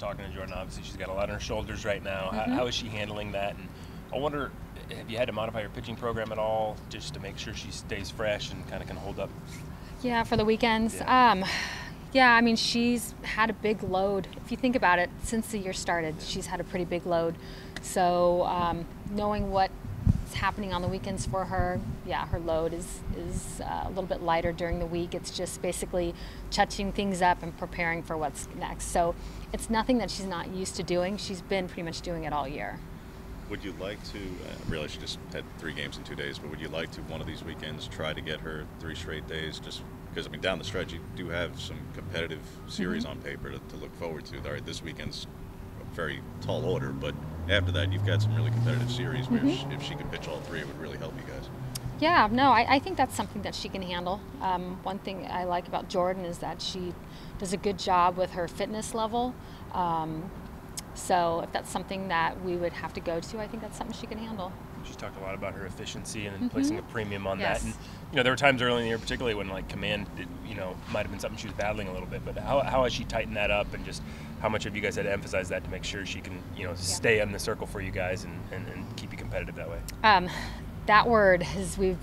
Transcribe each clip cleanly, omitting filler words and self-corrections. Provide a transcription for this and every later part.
talking to Jordan, obviously she's got a lot on her shoulders right now. How is she handling that? And I wonder, have you had to modify your pitching program at all just to make sure she stays fresh and kind of can hold up? Yeah, for the weekends. Yeah, I mean, she's had a big load. If you think about it, since the year started, she's had a pretty big load. So knowing what's happening on the weekends for her, yeah, her load is a little bit lighter during the week. It's just basically touching things up and preparing for what's next. So it's nothing that she's not used to doing. She's been pretty much doing it all year. Would you like to, I realize she just had 3 games in 2 days, but would you like to, one of these weekends, try to get her 3 straight days? Just because, I mean, down the stretch, you do have some competitive series on paper to look forward to. All right, this weekend's a very tall order, but after that, you've got some really competitive series where if she could pitch all 3, it would really help you guys. Yeah, no, I think that's something that she can handle. One thing I like about Jordan is that she does a good job with her fitness level. So if that's something that we would have to go to, I think that's something she can handle. She's talked a lot about her efficiency and placing a premium on that. And there were times early in the year, particularly when command, might have been something she was battling a little bit. But how has she tightened that up, and just how much have you guys had to emphasize that to make sure she can stay in the circle for you guys and keep you competitive that way? That word is we've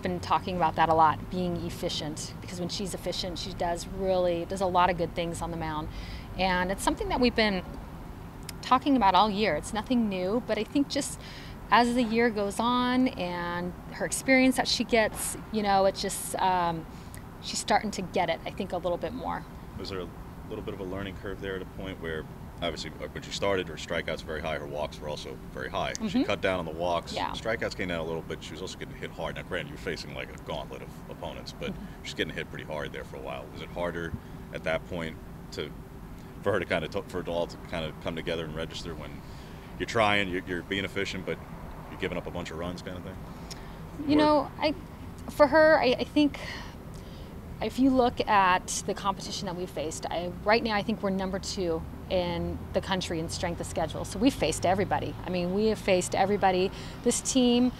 been talking about that a lot, being efficient, because when she's efficient, she does a lot of good things on the mound, and it's something that we've been talking about all year. It's nothing new, but I think just as the year goes on and her experience that she gets, it's just she's starting to get it, I think, a little bit more. Was there a little bit of a learning curve there at a point where, obviously, when she started, her strikeouts were very high, her walks were also very high. She cut down on the walks. Strikeouts came down a little bit. She was also getting hit hard. Now, granted, you're facing like a gauntlet of opponents, but she's getting hit pretty hard there for a while. Was it harder at that point for it all to kind of come together and register when you're trying, you're being efficient, but you're giving up a bunch of runs, kind of thing? For her, I think if you look at the competition that we've faced, right now I think we're number 2 in the country in strength of schedule. So we've faced everybody. I mean, we have faced everybody. This team,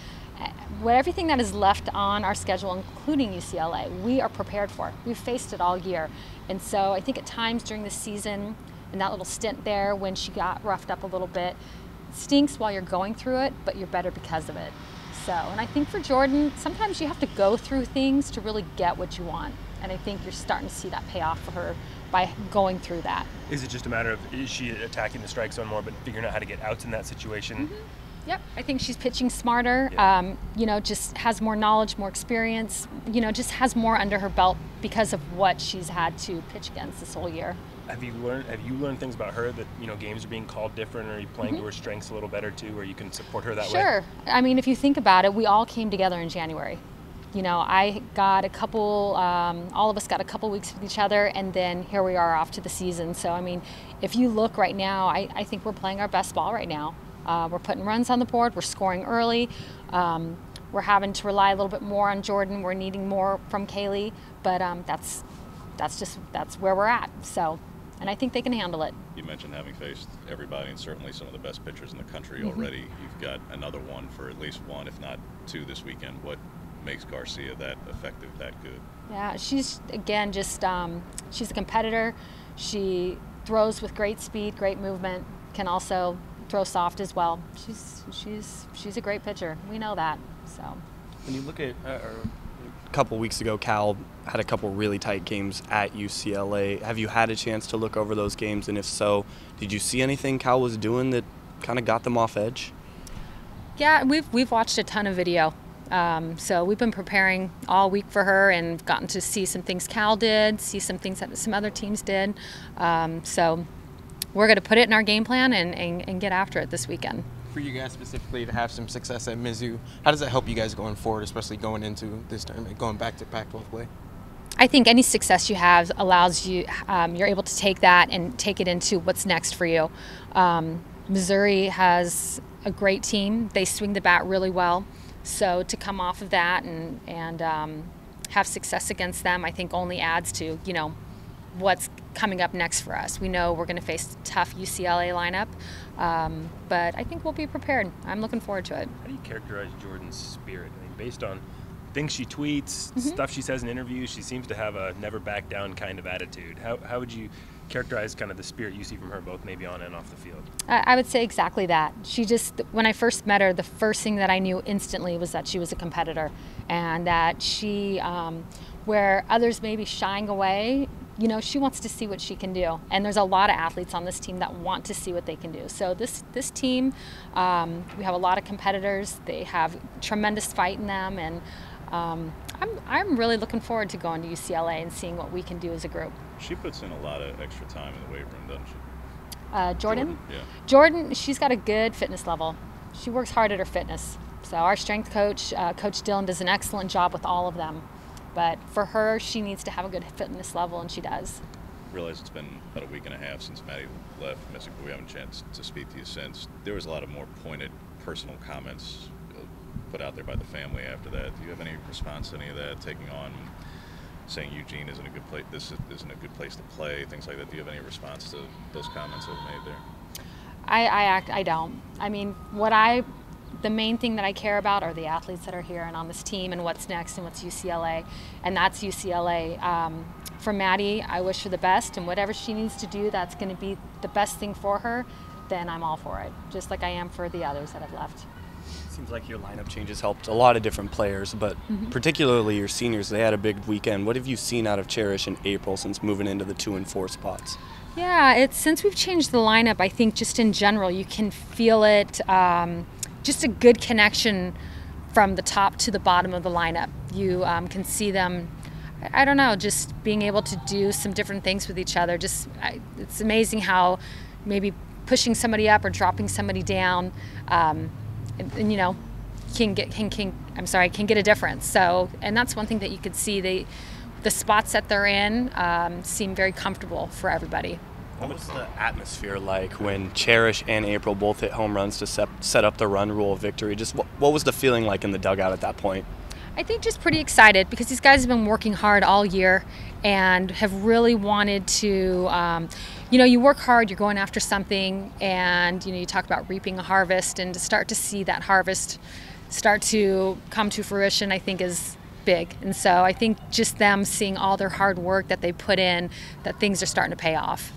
everything that is left on our schedule, including UCLA, we are prepared for. We've faced it all year. And so I think at times during the season, and that little stint there when she got roughed up a little bit, stinks while you're going through it, but you're better because of it. So, and I think for Jordan, sometimes you have to go through things to really get what you want. And I think you're starting to see that pay off for her by going through that. Is it just a matter of, is she attacking the strike zone more, but figuring out how to get outs in that situation? Yep, I think she's pitching smarter, just has more knowledge, more experience, just has more under her belt because of what she's had to pitch against this whole year. Have you learned things about her that, games are being called different, or are you playing to her strengths a little better too, where you can support her that way? Sure. I mean, if you think about it, we all came together in January. I got a couple, all of us got a couple weeks with each other, and then here we are off to the season. So, I mean, if you look right now, I think we're playing our best ball right now. We're putting runs on the board, we're scoring early, we're having to rely a little bit more on Jordan, we're needing more from Kaylee, but that's where we're at. So, and I think they can handle it. You mentioned having faced everybody and certainly some of the best pitchers in the country already. You've got another one, for at least 1, if not 2 this weekend. What makes Garcia that effective, that good? Yeah, she's, again, just she's a competitor. She throws with great speed, great movement, can also throw soft as well. She's a great pitcher. We know that. So when you look at a couple weeks ago, Cal had a couple really tight games at UCLA. Have you had a chance to look over those games, and if so, did you see anything Cal was doing that kind of got them off edge? Yeah, we've watched a ton of video. So we've been preparing all week for her and gotten to see some things Cal did, see some things that some other teams did. So we're going to put it in our game plan and get after it this weekend. For you guys specifically to have some success at Mizzou, how does that help you guys going forward, especially going into this tournament, going back to Pac-12 play? I think any success you have allows you, you're able to take that and take it into what's next for you. Missouri has a great team. They swing the bat really well. So to come off of that and have success against them, I think only adds to, what's coming up next for us. We know we're going to face a tough UCLA lineup, but I think we'll be prepared. I'm looking forward to it. How do you characterize Jordan's spirit? I mean, based on things she tweets, stuff she says in interviews, she seems to have a never back down kind of attitude. How would you characterize kind of the spirit you see from her both maybe on and off the field? I would say exactly that. She just, when I first met her, the first thing that I knew instantly was that she was a competitor, and that she, where others may be shying away, you know, she wants to see what she can do. And there's a lot of athletes on this team that want to see what they can do. So this team, we have a lot of competitors. They have tremendous fight in them, and I'm really looking forward to going to UCLA and seeing what we can do as a group. She puts in a lot of extra time in the weight room, doesn't she? Jordan? Yeah. Jordan, she's got a good fitness level. She works hard at her fitness. So our strength coach, Coach Dillon, does an excellent job with all of them. But for her, she needs to have a good fitness level, and she does. I realize it's been about a week and a half since Maddie left. We haven't had a chance to speak to you since. There was a lot of more pointed personal comments put out there by the family after that. Do you have any response to any of that, taking on saying Eugene isn't a good place, this isn't a good place to play, things like that? Do you have any response to those comments that were made there? I don't. I mean, the main thing that I care about are the athletes that are here and on this team, and what's next, and what's UCLA, and that's UCLA. For Maddie, I wish her the best, and whatever she needs to do that's going to be the best thing for her, then I'm all for it, just like I am for the others that have left. Seems like your lineup changes helped a lot of different players, but particularly your seniors. They had a big weekend. What have you seen out of Cherish in April since moving into the 2 and 4 spots? Yeah, since we've changed the lineup, I think just in general you can feel it, just a good connection from the top to the bottom of the lineup. You can see them, I don't know, just being able to do some different things with each other. It's amazing how maybe pushing somebody up or dropping somebody down, and you know, can get a difference. So, and that's one thing that you could see. The spots that they're in seem very comfortable for everybody. What was the atmosphere like when Cherish and April both hit home runs to set up the run rule victory? Just what was the feeling like in the dugout at that point? I think just pretty excited, because these guys have been working hard all year and have really wanted to, you know, you work hard, you're going after something, and, you know, you talk about reaping a harvest, and to start to see that harvest start to come to fruition, I think is big. And so I think just them seeing all their hard work that they put in, that things are starting to pay off.